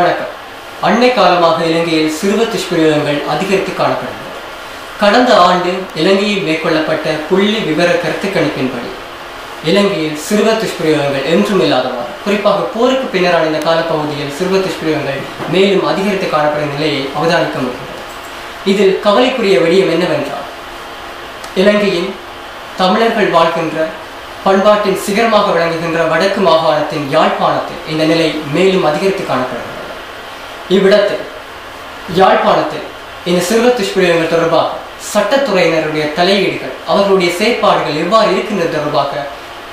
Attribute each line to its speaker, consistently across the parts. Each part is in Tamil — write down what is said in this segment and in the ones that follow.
Speaker 1: வணக்கம். அண்மை காலமாக இலங்கையில் சிறுவர் துஷ்பிரயோகங்கள் அதிகரித்து காணப்படுகிறது. கடந்த ஆண்டு இலங்கையில் மேற்கொள்ளப்பட்ட புள்ளி விவர கருத்து கணிப்பின்படி இலங்கையில் சிறுவர் துஷ்பிரயோகங்கள் என்றும் இல்லாதவாறு, குறிப்பாக போருக்கு பின்னரான இந்த காலப்பகுதியில் சிறுவர் துஷ்பிரயோகங்கள் மேலும் அதிகரித்து காணப்படும் நிலையை அவதானிக்க முடிகிறது. இதில் கவலைக்குரிய விடயம் என்னவென்றால், இலங்கையின் தமிழர்கள் வாழ்கின்ற பண்பாட்டின் சிகரமாக விளங்குகின்ற வடக்கு மாகாணத்தின் யாழ்ப்பாணத்தில் இந்த நிலை மேலும் அதிகரித்து காணப்படுகிறது. இவ்விடத்தில் யாழ்ப்பாணத்தில் இந்த சிறுவர் துஷ்பிரயோகங்கள் தொடர்பாக சட்டத்துறையினருடைய தலையீடுகள், அவர்களுடைய செயற்பாடுகள் எவ்வாறு இருக்கின்றது தொடர்பாக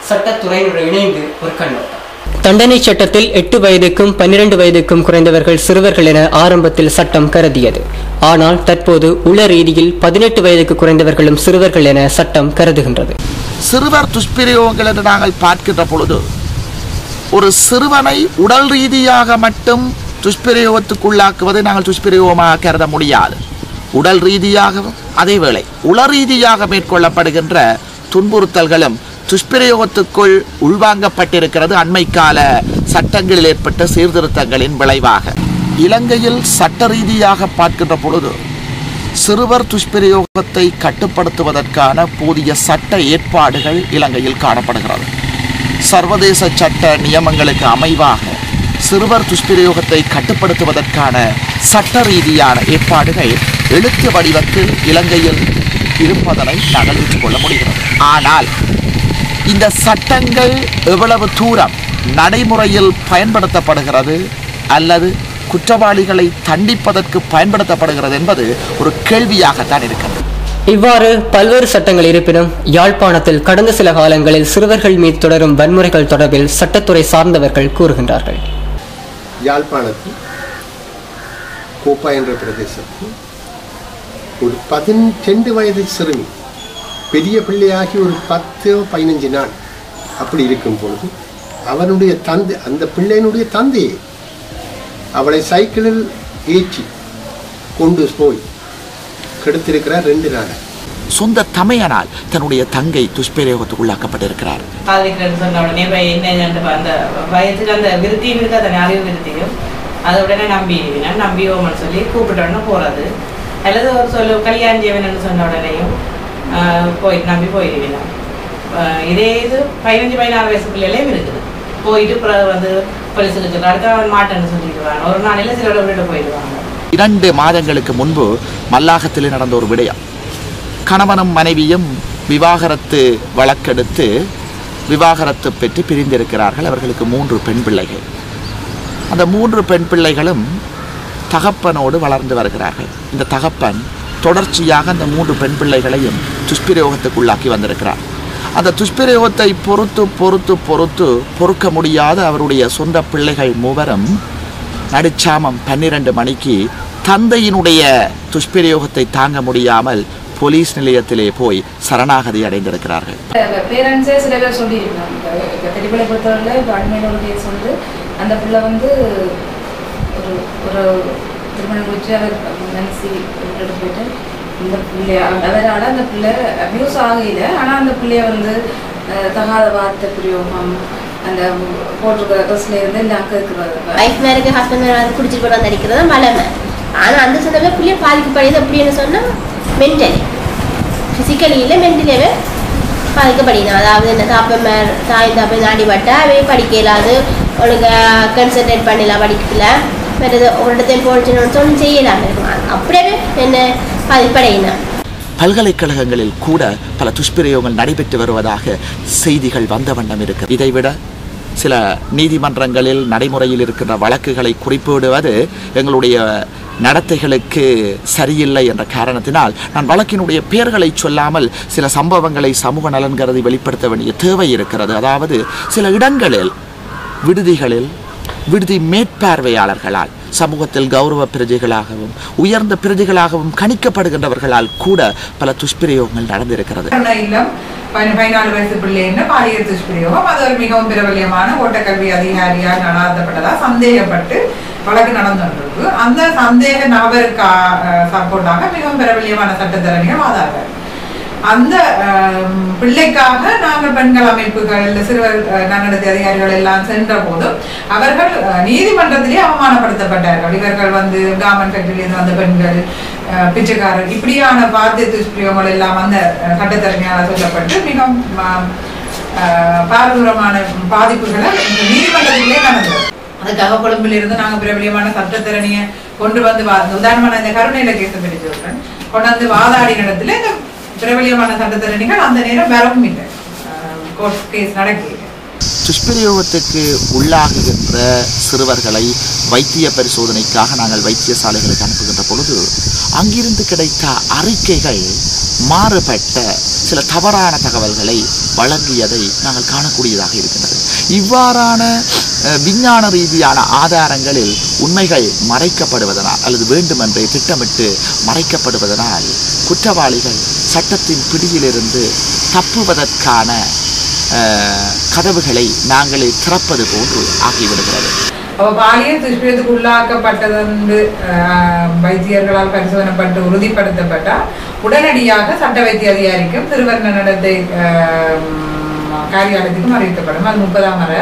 Speaker 1: சட்டத்துறையினருடன் இணைந்து ஒரு கண்ணோட்டம். தண்டனை சட்டத்தில் 8 வயதுக்கும் 12 வயதுக்கும் குறைந்தவர்கள் சிறுவர்கள் என ஆரம்பத்தில் சட்டம் கருதியது. ஆனால் தற்போது உள ரீதியில் 18 வயதுக்கு குறைந்தவர்களும் சிறுவர்கள் என சட்டம் கருதுகின்றது.
Speaker 2: சிறுவர் துஷ்பிரயோகங்கள் என்று நாங்கள் பார்க்கின்ற பொழுது, ஒரு சிறுவனை உடல் ரீதியாக மட்டும் துஷ்பிரயோகத்துக்குள்ளாக்குவதை நாங்கள் துஷ்பிரயோகமாக கருத முடியாது. உடல் ரீதியாகவும் அதேவேளை உள ரீதியாக மேற்கொள்ளப்படுகின்ற துன்புறுத்தல்களும் துஷ்பிரயோகத்துக்குள் உள்வாங்கப்பட்டிருக்கிறது. அண்மை கால சட்டங்களில் ஏற்பட்ட சீர்திருத்தங்களின் விளைவாக இலங்கையில் சட்ட ரீதியாக பார்க்கின்ற பொழுது சிறுவர் துஷ்பிரயோகத்தை கட்டுப்படுத்துவதற்கான போதிய சட்ட ஏற்பாடுகள் இலங்கையில் காணப்படுகிறது. சர்வதேச சட்ட நியமங்களுக்கு அமைவாக சிறுவர் துஷ்பிரயோகத்தை கட்டுப்படுத்துவதற்கான சட்ட ரீதியான ஏற்பாடுகள் எழுத்து வடிவத்தில் இலங்கையில் இருப்பதனை நாங்கள் ஏற்றுக்கொள்ள முடிகிறது. ஆனால் இந்த சட்டங்கள் எவ்வளவு தூரம் நடைமுறையில் பயன்படுத்தப்படுகிறது அல்லது குற்றவாளிகளை தண்டிப்பதற்கு பயன்படுத்தப்படுகிறது என்பது ஒரு கேள்வியாகத்தான் இருக்கிறது.
Speaker 1: இவ்வாறு பல்வேறு சட்டங்கள் இருப்பினும் யாழ்ப்பாணத்தில் கடந்த சில காலங்களில் சிறுவர்கள் மீது தொடரும் வன்முறைகள் தொடர்பில் சட்டத்துறை சார்ந்தவர்கள் கூறுகின்றார்கள்.
Speaker 3: யாழ்ப்பாணத்தில் கோப்பா என்ற பிரதேசத்தில் ஒரு 12 வயது சிறுமி பெரிய பிள்ளையாகி ஒரு 10-15 நாள் அப்படி இருக்கும் பொழுது அவனுடைய தந்தை, அந்த பிள்ளையினுடைய தந்தையை அவளை சைக்கிளில் ஏற்றி கொண்டு போய் கெடுத்திருக்கிறார் 2 நாள்.
Speaker 2: சொந்த தமையனால் தன்னுடைய தங்கை துஷ்பிரயோகத்துக்குள்ளாக்கப்பட்டிருக்கிறார்.
Speaker 4: அதை உடனே நம்பியோம்னு சொல்லி கூப்பிட்டோன்னு போறது, அல்லது ஒரு சொல்லு கல்யாணம் சொன்ன உடனேயும் போயிட்டு நம்பி போயிடுவீங்க. இதே இது 15-16 வயசு பிள்ளைகளையும் இருக்குது. போயிட்டு வந்து போலீஸுக்கு சொல்ல அடுத்த அவன் மாட்டேன்னு சொல்லிடுவாங்க. ஒரு நாளையில சிலோட விட்டு போயிடுவாங்க.
Speaker 2: 2 மாதங்களுக்கு முன்பு மல்லாகத்தில் நடந்த ஒரு விடயம். கணவனும் மனைவியும் விவாகரத்து வழக்கெடுத்து விவாகரத்து பெற்று பிரிந்திருக்கிறார்கள். அவர்களுக்கு 3 பெண் பிள்ளைகள். அந்த 3 பெண் பிள்ளைகளும் தகப்பனோடு வளர்ந்து வருகிறார்கள். இந்த தகப்பன் தொடர்ச்சியாக அந்த 3 பெண் பிள்ளைகளையும் துஷ்பிரயோகத்துக்குள்ளாக்கி வந்திருக்கிறார். அந்த துஷ்பிரயோகத்தை பொறுக்க முடியாத அவருடைய சொந்த பிள்ளைகள் 3 நடுச்சாமம் 12 மணிக்கு தந்தையினுடைய துஷ்பிரயோகத்தை தாங்க முடியாமல் போலீஸ் நிலையத்திலே போய் சரணாகதி அடைந்திருக்கிறார்கள்.
Speaker 5: பேரண்ட்ஸே சில பேர் சொல்லியிருக்காங்க. பெரியபிள்ளை பொறுத்தவரை அண்மையில் ஒரு கேஸ் வந்து அந்த பிள்ளை வந்து ஒரு திருமணம் குறித்து அவர் மனசி விட்டுட்டு போயிட்டு இந்த பிள்ளைய அவரால் அந்த பிள்ளை அபியூஸ் ஆகல. ஆனால் அந்த பிள்ளைய வந்து தகாத வார்த்தை பிரயோகம் அந்த போட்டிருக்கிற ட்ரெஸ்ல இருந்து இந்த அங்கே இருக்கிறது
Speaker 6: வைஃப் மேருக்கு ஹஸ்பண்ட் மேலே குடிச்சிட்டு போட்டு வந்து அடிக்கிறது மலைமை. ஆனால் அந்த சொன்னவே பிள்ளைய பாதிக்கப்படுது. அப்படின்னு சொன்னால் மென்டலி ஃபிசிக்கலி இல்லை மென்டலியாவே பாதிக்கப்படுது. அதாவது இந்த தாய் தாப்பை நாடிப்பட்டா அவே படிக்க இல்லாது ஒழுங்க கன்சன்ட்ரேட் பண்ணலாம், படிக்கல மற்றது ஒரு இடத்தையும் போச்சுன்னு சொல்லி செய்யலாம் இருக்கலாம். அப்படியே என்ன பாதிப்படையினா
Speaker 2: பல்கலைக்கழகங்களில் கூட பல துஷ்பிரயோகங்கள் நடைபெற்று வருவதாக செய்திகள் வந்த வண்ணம் இருக்கிறது. இதைவிட சில நீதிமன்றங்களில் நடைமுறையில் இருக்கின்ற வழக்குகளை குறிப்பிடுவது எங்களுடைய நடத்தைகளுக்கு சரியில்லை என்ற காரணத்தினால் நான் வழக்கினுடைய பெயர்களை சொல்லாமல் சில சம்பவங்களை சமூக நலன் கருதி வெளிப்படுத்த வேண்டிய தேவை இருக்கிறது. அதாவது சில இடங்களில் விடுதி மேற்பார்வையாளர்களால் சமூகத்தில் கௌரவ பிரஜைகளாகவும் உயர்ந்த பிரஜைகளாகவும் கணிக்கப்படுகின்றவர்களால் கூட பல துஷ்பிரயோகங்கள் நடந்திருக்கிறது.
Speaker 7: 14 வயசு பிள்ளை என்ன பாலியல் துஷ்பிரயோகம், அது ஒரு மிகவும் பிரபல்யமான ஓட்டக்கல்வி அதிகாரியால் நடாத்தப்பட்டதா சந்தேகப்பட்டு வழக்கு நடந்துருக்கு. அந்த சந்தேக நபருக்கு சப்போர்ட்டாக மிகவும் பிரபல்யமான சட்டத்தரணிகள் வாதாடுறார். அந்த பிள்ளைக்காக நாங்கள் பெண்கள் அமைப்புகள் சிறுவர் நன்னடத்தை அதிகாரிகள் எல்லாம் சென்ற போதும் அவர்கள் நீதிமன்றத்திலே அவமானப்படுத்தப்பட்டார்கள். இவர்கள் வந்து கார்மெண்ட் ஃபேக்டரியிலிருந்து வந்த பெண்கள், பிச்சைக்காரர், இப்படியான பாத்திய துஷ்பிரயோகங்கள் எல்லாம் அந்த சட்டத்தரணியால் சொல்லப்பட்டு மிகவும் பாரதூரமான பாதிப்புகளை நீதிமன்றத்திலே நடந்தது. அதுக்காக கொழும்பிலிருந்து நாங்கள் பிரபலியமான சட்டத்தரணியை கொண்டு வந்து உதாரணமான இந்த கருணையில கேஸ் பிடிச்சிருக்கேன் கொண்டு வந்து வாதாடி நடத்துல இந்த பிரபலியமான சட்டத்தரணிகள் அந்த நேரம் வரவும் இல்லை, கோர்ட் கேஸ் நடக்கல.
Speaker 2: துஷ்பிரயோகத்துக்கு உள்ளாகுகின்ற சிறுவர்களை வைத்திய பரிசோதனைக்காக நாங்கள் வைத்தியசாலைகளுக்கு அனுப்புகின்ற பொழுது அங்கிருந்து கிடைத்த அறிக்கைகள் மாறுபட்ட சில தவறான தகவல்களை வழங்கியதை நாங்கள் காணக்கூடியதாக இருக்கின்றது. இவ்வாறான விஞ்ஞான ரீதியான ஆதாரங்களில் உண்மைகள் மறைக்கப்படுவதனால் அல்லது வேண்டுமென்றே திட்டமிட்டு மறைக்கப்படுவதனால் குற்றவாளிகள் சட்டத்தின் பிடியிலிருந்து தப்புவதற்கான கதவுகளை நாங்களே திறப்பது போன்று ஆகிவிடுகிறது.
Speaker 7: பாலியல் துஷ்பிரயோகத்துக்கு உள்ளாக்கப்பட்டது வந்து வைத்தியர்களால் பரிசோதனைப்பட்டு உறுதிப்படுத்தப்பட்டால் உடனடியாக சட்ட வைத்திய அதிகாரிக்கும் சிறுவர் நன்னடத்தை காரியாலயத்துக்கும் அறிவிக்கப்படும். அது 30ஆம் வரை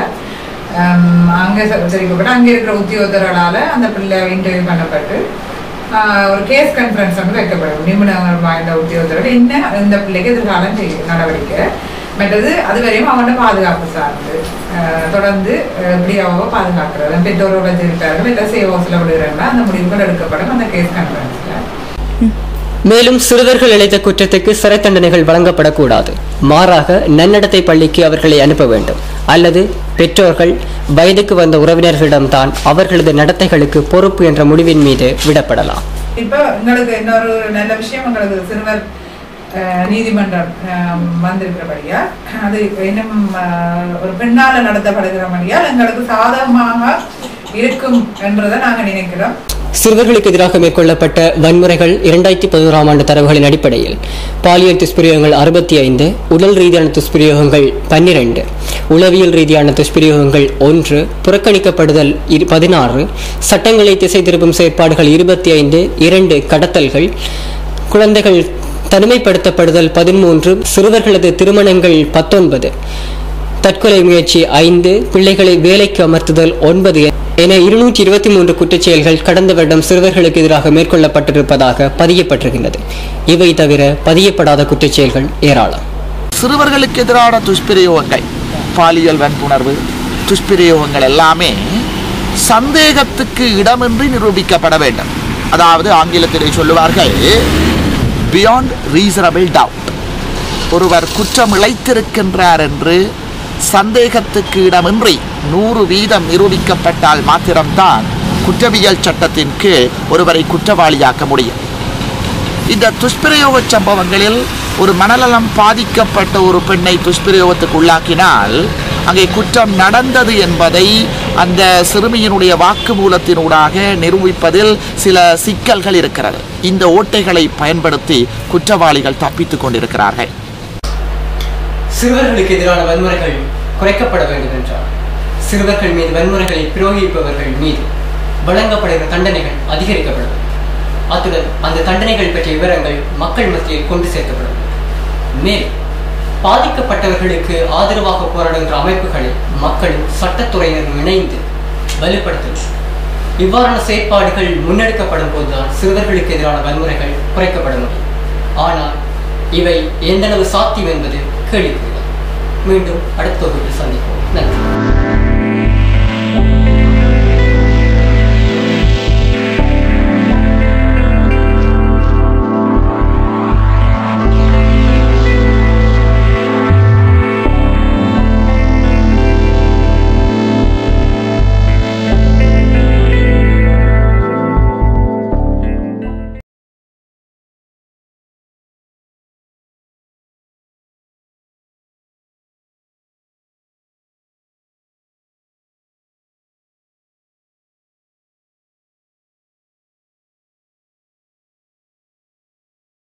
Speaker 7: அங்கே தெரிவிக்கப்பட்டு அங்கே இருக்கிற உத்தியோகர்களால் அந்த பிள்ளை இன்டர்வியூ பண்ணப்பட்டு ஒரு கேஸ் கான்ஃபரன்ஸ் வந்து வைக்கப்படும். நிபுணர்கள் வாய்ந்த உத்தியோகத்தர்கள் என்ன இந்த பிள்ளைக்கு எதிர்காலம் நடவடிக்கை மற்றது அதுவரையும் அவனோட பாதுகாப்பு சார்ந்து தொடர்ந்து எப்படி அவங்க பாதுகாக்கிறது பெற்றோரோட இருக்கார்கள் இல்லை சேவோ செலவிடுகிறார்கள் அந்த முடிவுகள் எடுக்கப்படும் அந்த கேஸ் கான்ஃபரன்ஸ்ல.
Speaker 1: மேலும் சிறுவர்கள் இழைத்த குற்றத்துக்கு சிறை தண்டனைகள் வழங்கப்படக்கூடாது, மாறாக நன்னடத்தை பள்ளிக்கு அவர்களை அனுப்ப வேண்டும் அல்லது பெற்றோர்கள் வயதுக்கு வந்த உறவினர்களிடம்தான் அவர்களது நடத்தைகளுக்கு பொறுப்பு என்ற முடிவின் மீது விடப்படலாம்.
Speaker 7: இப்போ எங்களுக்கு இன்னொரு நல்ல விஷயம், எங்களுக்கு சிறுவர் நீதிமன்றம் வந்திருக்கிறபடியா அது இன்னும் ஒரு பெண்ணால நடத்தப்படுகிறபடியால் எங்களுக்கு சாதகமாக இருக்கும் என்றதை நாங்கள் நினைக்கிறோம்.
Speaker 1: சிறுவர்களுக்கு எதிராக மேற்கொள்ளப்பட்ட வன்முறைகள் 2011ஆம் ஆண்டு தரவுகளின் அடிப்படையில் பாலியல் துஷ்பிரயோகங்கள் 65, உடல் ரீதியான துஷ்பிரயோகங்கள் 12, உளவியல் ரீதியான துஷ்பிரயோகங்கள் 1, புறக்கணிக்கப்படுதல் 16, சட்டங்களை திசை திருப்பும் செயற்பாடுகள் 25, 2 கடத்தல்கள், குழந்தைகள் தனிமைப்படுத்தப்படுதல் 13, சிறுவர்களது திருமணங்கள் 19, தற்கொலை முயற்சி 5, பிள்ளைகளை வேலைக்கு அமர்த்துதல் 9 என 223 குற்றச்செயல்கள் கடந்த வருடம் சிறுவர்களுக்கு எதிராக மேற்கொள்ளப்பட்டிருப்பதாக பதியப்பட்டிருக்கின்றது. இவை தவிர பதியப்படாத குற்றச்செயல்கள் ஏராளம்.
Speaker 2: சிறுவர்களுக்கு எதிரான துஷ்பிரயோகங்கள், பாலியல் வன்புணர்வு, துஷ்பிரயோகங்கள் எல்லாமே சந்தேகத்துக்கு இடமின்றி நிரூபிக்கப்பட வேண்டும். அதாவது ஆங்கிலத்திலே சொல்லுவார்கள் பியாண்ட் ரீசனபிள் டவுட். ஒருவர் குற்றம் இழைத்திருக்கின்றார் என்று சந்தேகத்துக்கு இடமின்றி 100% நிரூபிக்கப்பட்டால் மாத்திரம்தான் குற்றவியல் சட்டத்தின் கீழ் ஒருவரை குற்றவாளியாக்க முடியும். இந்த துஷ்பிரயோக சம்பவங்களில் ஒரு மனநலம் பாதிக்கப்பட்ட ஒரு பெண்ணை துஷ்பிரயோகத்துக்கு உள்ளாக்கினால் அங்கே குற்றம் நடந்தது என்பதை அந்த சிறுமியினுடைய வாக்குமூலத்தினூடாக நிரூபிப்பதில் சில சிக்கல்கள் இருக்கிறது. இந்த ஓட்டைகளை பயன்படுத்தி குற்றவாளிகள் தப்பித்துக் கொண்டிருக்கிறார்கள்.
Speaker 1: சிறுவர்களுக்கு எதிரான வன்முறைகள் குறைக்கப்பட வேண்டும் என்றால் சிறுவர்கள் மீது வன்முறைகளை பிரயோகிப்பவர்கள் மீது வழங்கப்படுகிற தண்டனைகள் அதிகரிக்கப்படும். அத்துடன் அந்த தண்டனைகள் பற்றிய விவரங்கள் மக்கள் மத்தியில் கொண்டு சேர்க்கப்படும். மேலும் பாதிக்கப்பட்டவர்களுக்கு ஆதரவாக போராடுகின்ற அமைப்புகளை மக்களும் சட்டத்துறையினரும் இணைந்து வலுப்படுத்தும். இவ்வாறான செயற்பாடுகள் முன்னெடுக்கப்படும் போதுதான் சிறுவர்களுக்கு எதிரான வன்முறைகள் குறைக்கப்பட முடியும். ஆனால் இவை எந்தளவு சாத்தியம் என்பது கேள்விக்குரியது. மீண்டும் அடுத்த வகுப்பில் சந்திப்போம். நன்றி.